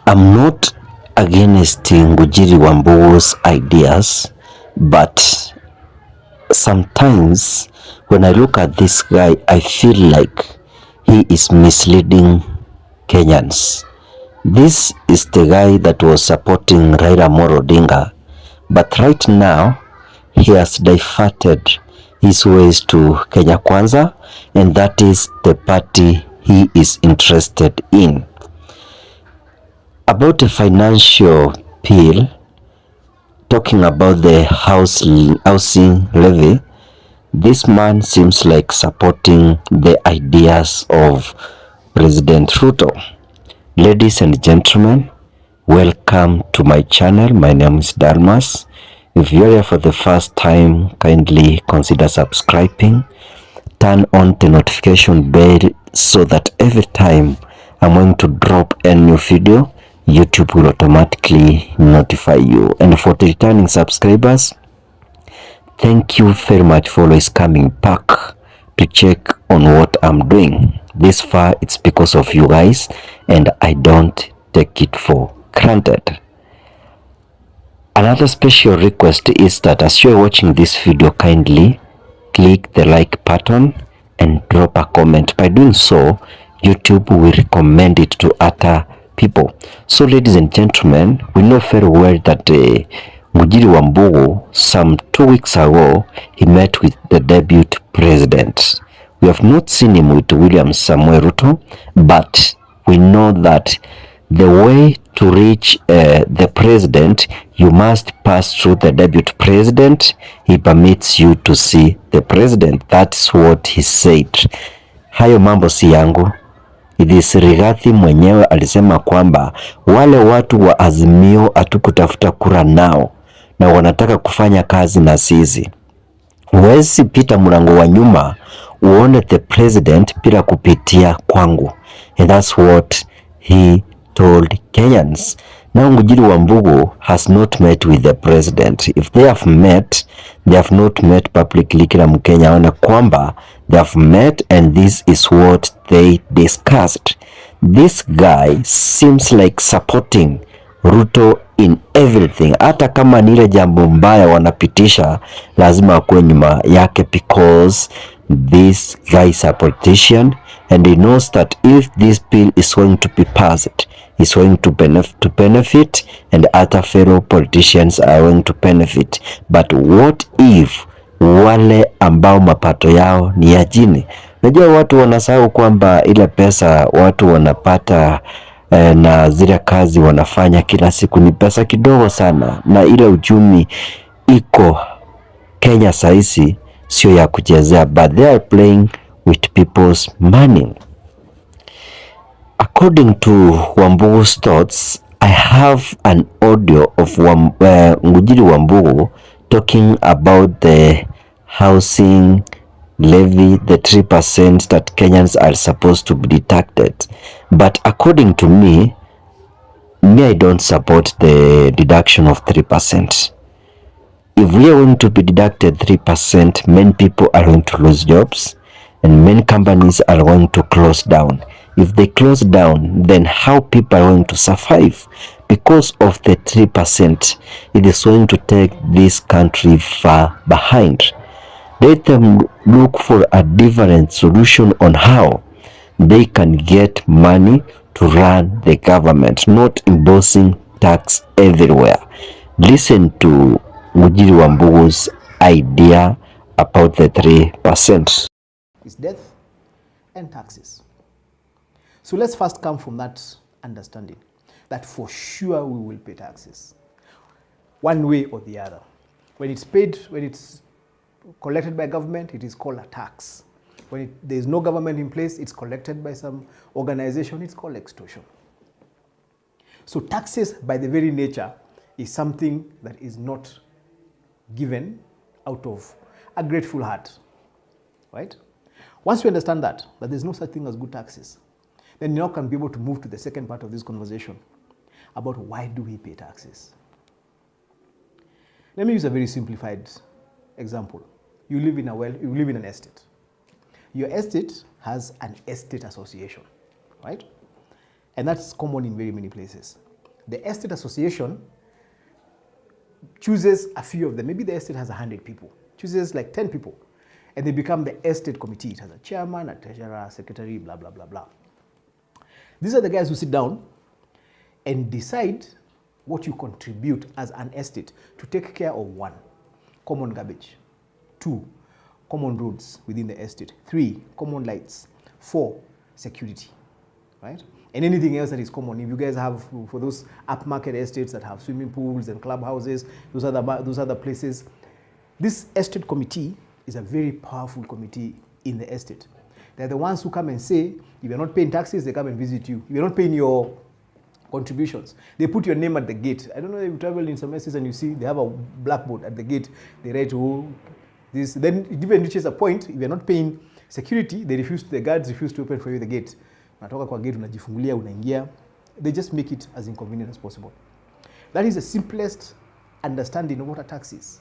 I'm not against Ngunjiri Wambugu's ideas, but sometimes when I look at this guy, I feel like he is misleading Kenyans. This is the guy that was supporting Raila Amolo Odinga, but right now he has diverted his ways to Kenya Kwanza, and that is the party he is interested in. About the financial bill, talking about the housing levy, this man seems like supporting the ideas of President Ruto. Ladies and gentlemen, welcome to my channel. My name is Dalmas. If you're here for the first time, kindly consider subscribing. Turn on the notification bell so that every time I'm going to drop a new video, YouTube will automatically notify you. And for the returning subscribers, thank you very much for always coming back to check on what I'm doing. This far, it's because of you guys, and I don't take it for granted. Another special request is that as you're watching this video, kindly click the like button and drop a comment. By doing so, YouTube will recommend it to other people. So ladies and gentlemen, we know very well that Ngunjiri Wambugu, some 2 weeks ago, he met with the deputy president. We have not seen him with William Samuel Ruto, but we know that the way to reach the president, you must pass through the deputy president. He permits you to see the president. That's what he said. Hayo mambo si yangu. It is Rigathi mwenyewe alisema kwamba wale watu wa Azimio hatukutafuta kura nao na wanataka kufanya kazi na sisi. Huwezi pita mlango wa nyuma uone the president bila kupitia kwangu. And that's what he told Kenyans. Now Ngunjiri Wambugu has not met with the president. If they have met, they have not met publicly. Kila Mkenya aone kwamba they have met and this is what they discussed. This guy seems like supporting Ruto in everything. Hata kama ni ile jambo mbaya wanapitisha, lazima akuwe nyuma yake, because this guy is a politician and he knows that if this bill is going to be passed, is going to benefit and other fellow politicians are going to benefit. But what if wale ambao mapato yao ni ya chini? Najua watu wanasahau kwamba ile pesa watu wanapata na zile kazi wanafanya kila siku ni pesa kidogo sana, na ile uchumi iko Kenya saisi sio ya kuchezea, but they are playing with people's money. According to Wambugu's thoughts, I have an audio of Ngunjiri Wambugu talking about the housing levy, the 3% that Kenyans are supposed to be deducted. But according to me, I don't support the deduction of 3%. If we are going to be deducted 3%, many people are going to lose jobs and many companies are going to close down. If they close down, then how people are going to survive? Because of the 3%, it is going to take this country far behind. Let them look for a different solution on how they can get money to run the government, not imposing tax everywhere. Listen to Ngunjiri Wambugu's idea about the 3%. Is death and taxes. So let's first come from that understanding that for sure we will pay taxes, one way or the other. When it's paid, when it's collected by government, it is called a tax. When there is no government in place, it's collected by some organization, it's called extortion. So taxes, by the very nature, is something that is not given out of a grateful heart, right? Once we understand that there's no such thing as good taxes, then you now can be able to move to the second part of this conversation about why do we pay taxes. Let me use a very simplified example. You live in an estate. Your estate has an estate association, right? And that's common in very many places. The estate association chooses a few of them. Maybe the estate has 100 people, chooses like 10 people, and they become the estate committee. It has a chairman, a treasurer, a secretary, blah, blah, blah, blah. These are the guys who sit down and decide what you contribute as an estate to take care of: 1, common garbage; 2, common roads within the estate; 3, common lights; 4, security, right? And anything else that is common. If you guys have, for those upmarket estates that have swimming pools and clubhouses, those are the places. This estate committee is a very powerful committee in the estate. They're the ones who come and say, if you're not paying taxes, they come and visit you. If you're not paying your contributions, they put your name at the gate. I don't know if you travel in some places and you see they have a blackboard at the gate. They write, oh, this. Then it even reaches a point, if you're not paying security, the guards refuse to open for you the gate. Unatoka kwa gate, unajifungulia, unaingia. They just make it as inconvenient as possible. That is the simplest understanding of what a tax is.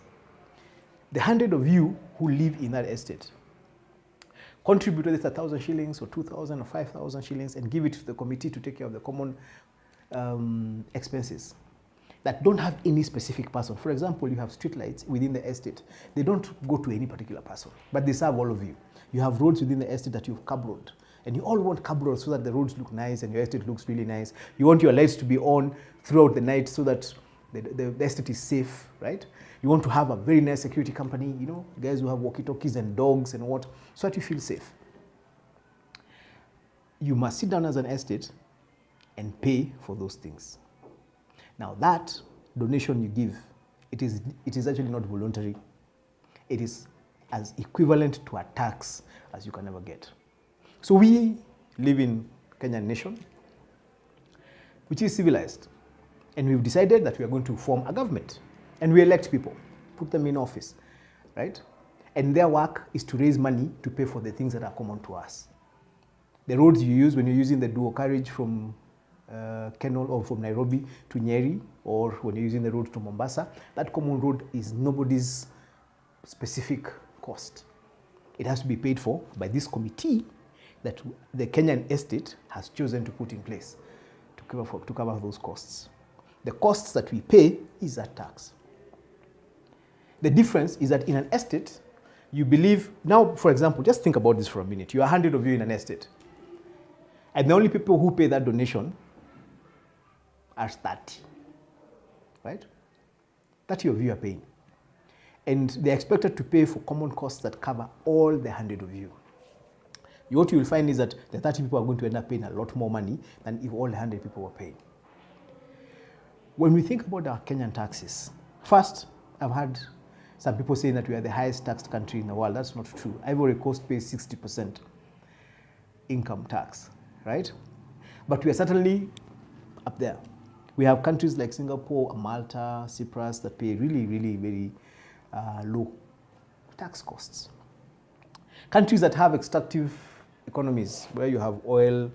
The 100 of you who live in that estate contribute whether it's 1,000 shillings or 2,000 or 5,000 shillings and give it to the committee to take care of the common expenses that don't have any specific person. For example, you have street lights within the estate. They don't go to any particular person, but they serve all of you. You have roads within the estate that you've curb road, and you all want curb roads so that the roads look nice and your estate looks really nice. You want your lights to be on throughout the night so that the estate is safe, right? You want to have a very nice security company, you know, guys who have walkie-talkies and dogs and what, so that you feel safe. You must sit down as an estate and pay for those things. Now that donation you give, it is actually not voluntary. It is as equivalent to a tax as you can ever get. So we live in Kenyan nation, which is civilized. And we've decided that we are going to form a government. And we elect people, put them in office, right? And their work is to raise money to pay for the things that are common to us. The roads you use when you're using the dual carriage from Kenol or from Nairobi to Nyeri, or when you're using the road to Mombasa, that common road is nobody's specific cost. It has to be paid for by this committee that the Kenyan estate has chosen to put in place to cover those costs. The costs that we pay is that tax. The difference is that in an estate, you believe, now for example, just think about this for a minute. You are 100 of you in an estate. And the only people who pay that donation are 30, right? 30 of you are paying. And they're expected to pay for common costs that cover all the 100 of you. What you will find is that the 30 people are going to end up paying a lot more money than if all the 100 people were paying. When we think about our Kenyan taxes, first, I've heard some people saying that we are the highest taxed country in the world. That's not true. Ivory Coast pays 60% income tax, right? But we are certainly up there. We have countries like Singapore, Malta, Cyprus that pay really, really very low tax costs. Countries that have extractive economies, where you have oil,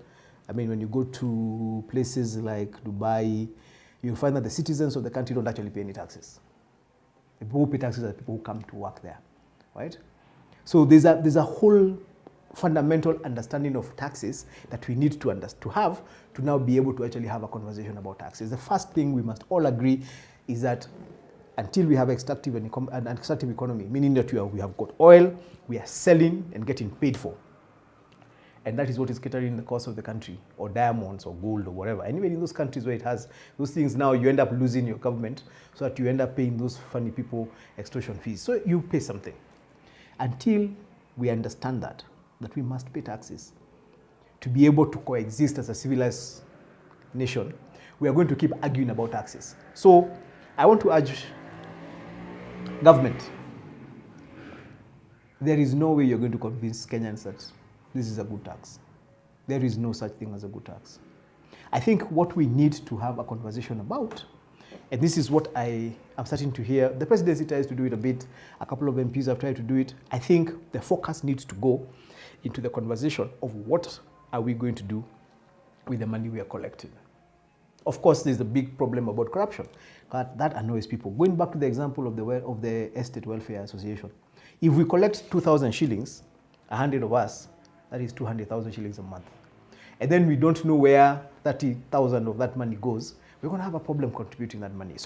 I mean, when you go to places like Dubai, you'll find that the citizens of the country don't actually pay any taxes. The people who pay taxes are the people who come to work there, right? So there's a whole fundamental understanding of taxes that we need to have to now be able to actually have a conversation about taxes. The first thing we must all agree is that until we have an extractive economy, meaning that we have got oil, we are selling and getting paid for. And that is what is catering the cost of the country, or diamonds or gold or whatever. And even in those countries where it has those things, now you end up losing your government, so that you end up paying those funny people extortion fees. So you pay something. Until we understand that we must pay taxes to be able to coexist as a civilized nation, we are going to keep arguing about taxes. So I want to urge government, there is no way you're going to convince Kenyans that this is a good tax. There is no such thing as a good tax. I think what we need to have a conversation about, and this is what I am starting to hear, the presidency tries to do it a bit, a couple of MPs have tried to do it. I think the focus needs to go into the conversation of what are we going to do with the money we are collecting. Of course, there's a big problem about corruption. That annoys people. Going back to the example of the Estate Welfare Association, if we collect 2,000 shillings, 100 of us, that is 200,000 shillings a month. And then we don't know where 30,000 of that money goes, we're going to have a problem contributing that money. So